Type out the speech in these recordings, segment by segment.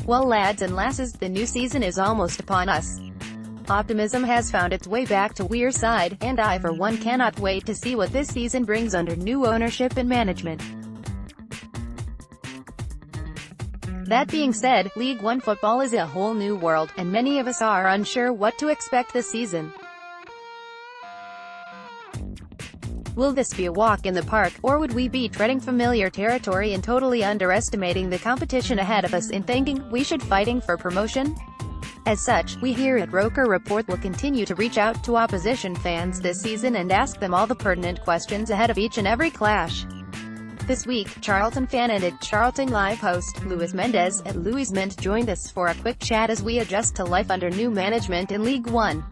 Well lads and lasses, the new season is almost upon us. Optimism has found its way back to Wearside, and I for one cannot wait to see what this season brings under new ownership and management. That being said, League One football is a whole new world, and many of us are unsure what to expect this season. Will this be a walk in the park, or would we be treading familiar territory and totally underestimating the competition ahead of us in thinking we should fighting for promotion? As such, we here at Roker Report will continue to reach out to opposition fans this season and ask them all the pertinent questions ahead of each and every clash. This week, Charlton fan and Charlton Live host, Luis Mendez, at Louis Mint joined us for a quick chat as we adjust to life under new management in League One.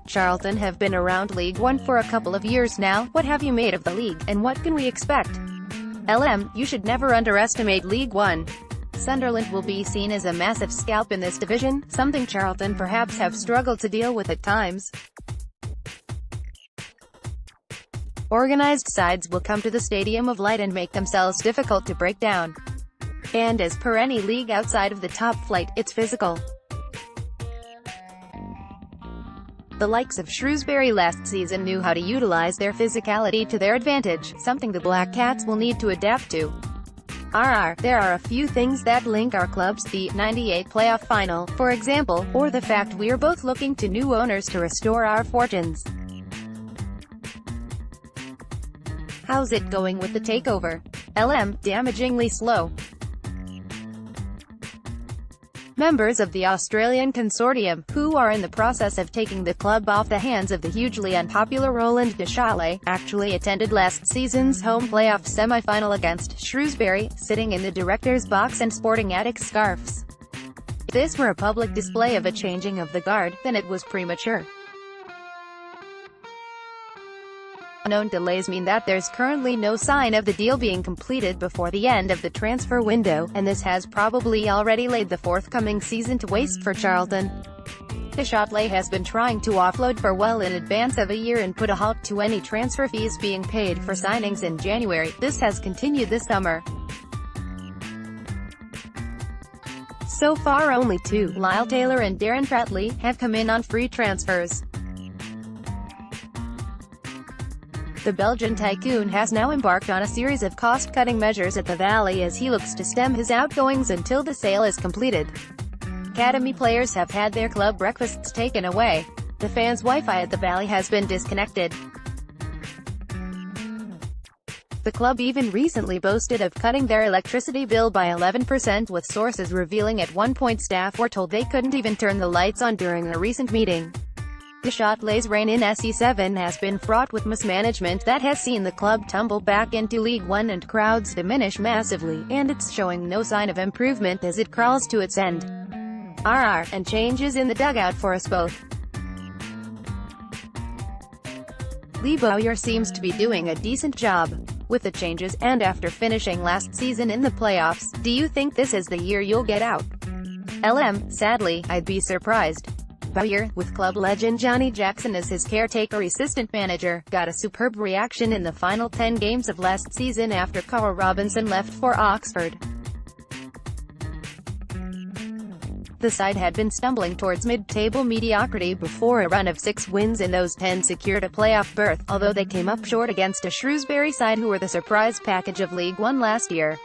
Charlton have been around League One for a couple of years now. What have you made of the league, and what can we expect? You should never underestimate League One. Sunderland will be seen as a massive scalp in this division, something Charlton perhaps have struggled to deal with at times. Organised sides will come to the Stadium of Light and make themselves difficult to break down. And as per any league outside of the top flight, it's physical. The likes of Shrewsbury last season knew how to utilise their physicality to their advantage, something the Black Cats will need to adapt to. There are a few things that link our clubs, the '98 playoff final, for example, or the fact we're both looking to new owners to restore our fortunes. How's it going with the takeover? Damagingly slow. Members of the Australian consortium, who are in the process of taking the club off the hands of the hugely unpopular Roland Deschâtelet, actually attended last season's home playoff semi-final against Shrewsbury, sitting in the director's box and sporting Attic scarves. If this were a public display of a changing of the guard, then it was premature. Unknown delays mean that there's currently no sign of the deal being completed before the end of the transfer window, and this has probably already laid the forthcoming season to waste for Charlton. Deschâtelet has been trying to offload for well in advance of a year and put a halt to any transfer fees being paid for signings in January. This has continued this summer. So far only two, Lyle Taylor and Darren Pratley, have come in on free transfers. The Belgian tycoon has now embarked on a series of cost-cutting measures at the Valley as he looks to stem his outgoings until the sale is completed. Academy players have had their club breakfasts taken away. The fans' Wi-Fi at the Valley has been disconnected. The club even recently boasted of cutting their electricity bill by 11%, with sources revealing at one point staff were told they couldn't even turn the lights on during a recent meeting. Deschâtelet's reign in SE7 has been fraught with mismanagement that has seen the club tumble back into League One and crowds diminish massively, and it's showing no sign of improvement as it crawls to its end. And changes in the dugout for us both. Lee Bowyer seems to be doing a decent job with the changes, and after finishing last season in the playoffs, do you think this is the year you'll get out? Sadly, I'd be surprised. Bowyer, with club legend Johnny Jackson as his caretaker assistant manager, got a superb reaction in the final 10 games of last season after Carl Robinson left for Oxford. The side had been stumbling towards mid-table mediocrity before a run of 6 wins in those 10 secured a playoff berth, although they came up short against a Shrewsbury side who were the surprise package of League One last year.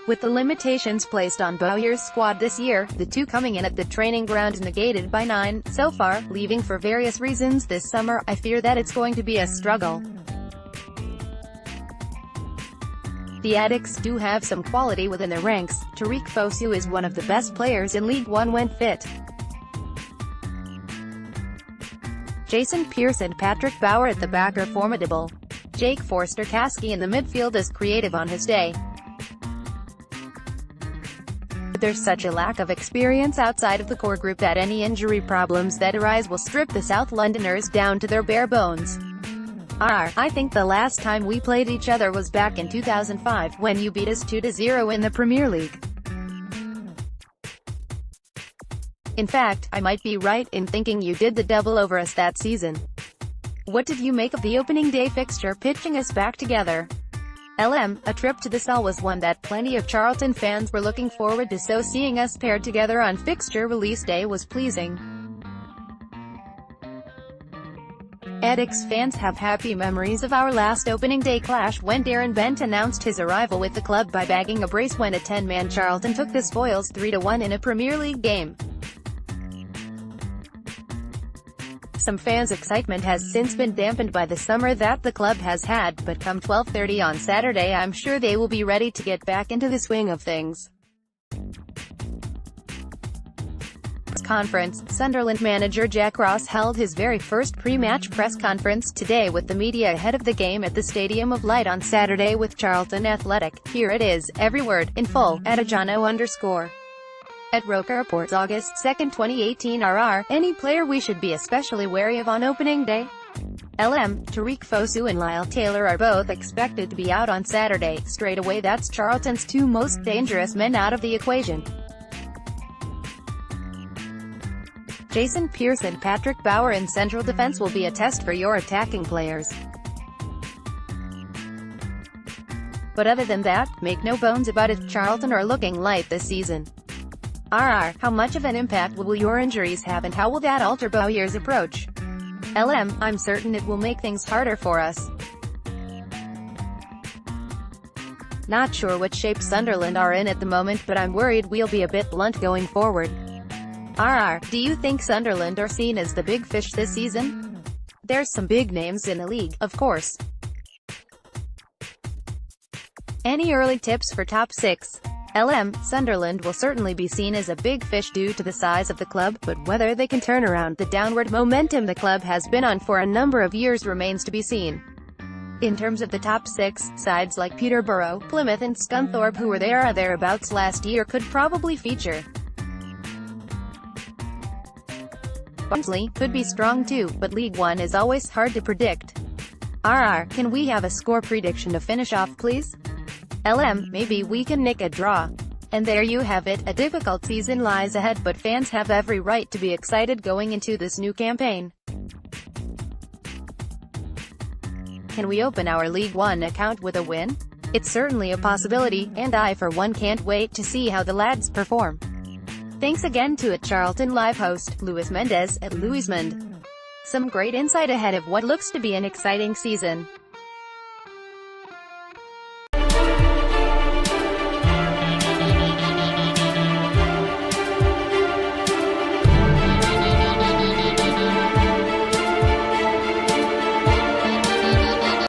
With the limitations placed on Bowyer's squad this year, the two coming in at the training ground negated by 9, so far, leaving for various reasons this summer, I fear that it's going to be a struggle. The Attics do have some quality within their ranks. Tariq Fosu is one of the best players in League One when fit. Jason Pearce and Patrick Bauer at the back are formidable. Jake Forster-Caskey in the midfield is creative on his day. There's such a lack of experience outside of the core group that any injury problems that arise will strip the South Londoners down to their bare bones. I think the last time we played each other was back in 2005, when you beat us 2-0 in the Premier League. In fact, I might be right in thinking you did the double over us that season. What did you make of the opening day fixture pitching us back together? A trip to the Cell was one that plenty of Charlton fans were looking forward to, so seeing us paired together on fixture release day was pleasing. Addicks fans have happy memories of our last opening day clash when Darren Bent announced his arrival with the club by bagging a brace when a 10-man Charlton took the spoils 3-1 in a Premier League game. Some fans' excitement has since been dampened by the summer that the club has had, but come 12:30 on Saturday I'm sure they will be ready to get back into the swing of things. Conference. Sunderland manager Jack Ross held his very first pre-match press conference today with the media ahead of the game at the Stadium of Light on Saturday with Charlton Athletic. Here it is, every word, in full, at @Jono_. At Roker reports August 2, 2018 RR, any player we should be especially wary of on opening day? Tariq Fosu and Lyle Taylor are both expected to be out on Saturday. Straight away that's Charlton's two most dangerous men out of the equation. Jason Pearce and Patrick Bauer in central defense will be a test for your attacking players. But other than that, make no bones about it, Charlton are looking light this season. How much of an impact will your injuries have and how will that alter Bowyer's approach? I'm certain it will make things harder for us. Not sure what shape Sunderland are in at the moment, but I'm worried we'll be a bit blunt going forward. Do you think Sunderland are seen as the big fish this season? There's some big names in the league, of course. Any early tips for top 6? Sunderland will certainly be seen as a big fish due to the size of the club, but whether they can turn around the downward momentum the club has been on for a number of years remains to be seen. In terms of the top 6, sides like Peterborough, Plymouth and Scunthorpe, who were there or thereabouts last year, could probably feature. Barnsley could be strong too, but League One is always hard to predict. Can we have a score prediction to finish off, please? Maybe we can nick a draw. And there you have it, a difficult season lies ahead, but fans have every right to be excited going into this new campaign. Can we open our League One account with a win? It's certainly a possibility, and I for one can't wait to see how the lads perform. Thanks again to Charlton Live host, Luis Mendez, @LuisMend. Some great insight ahead of what looks to be an exciting season.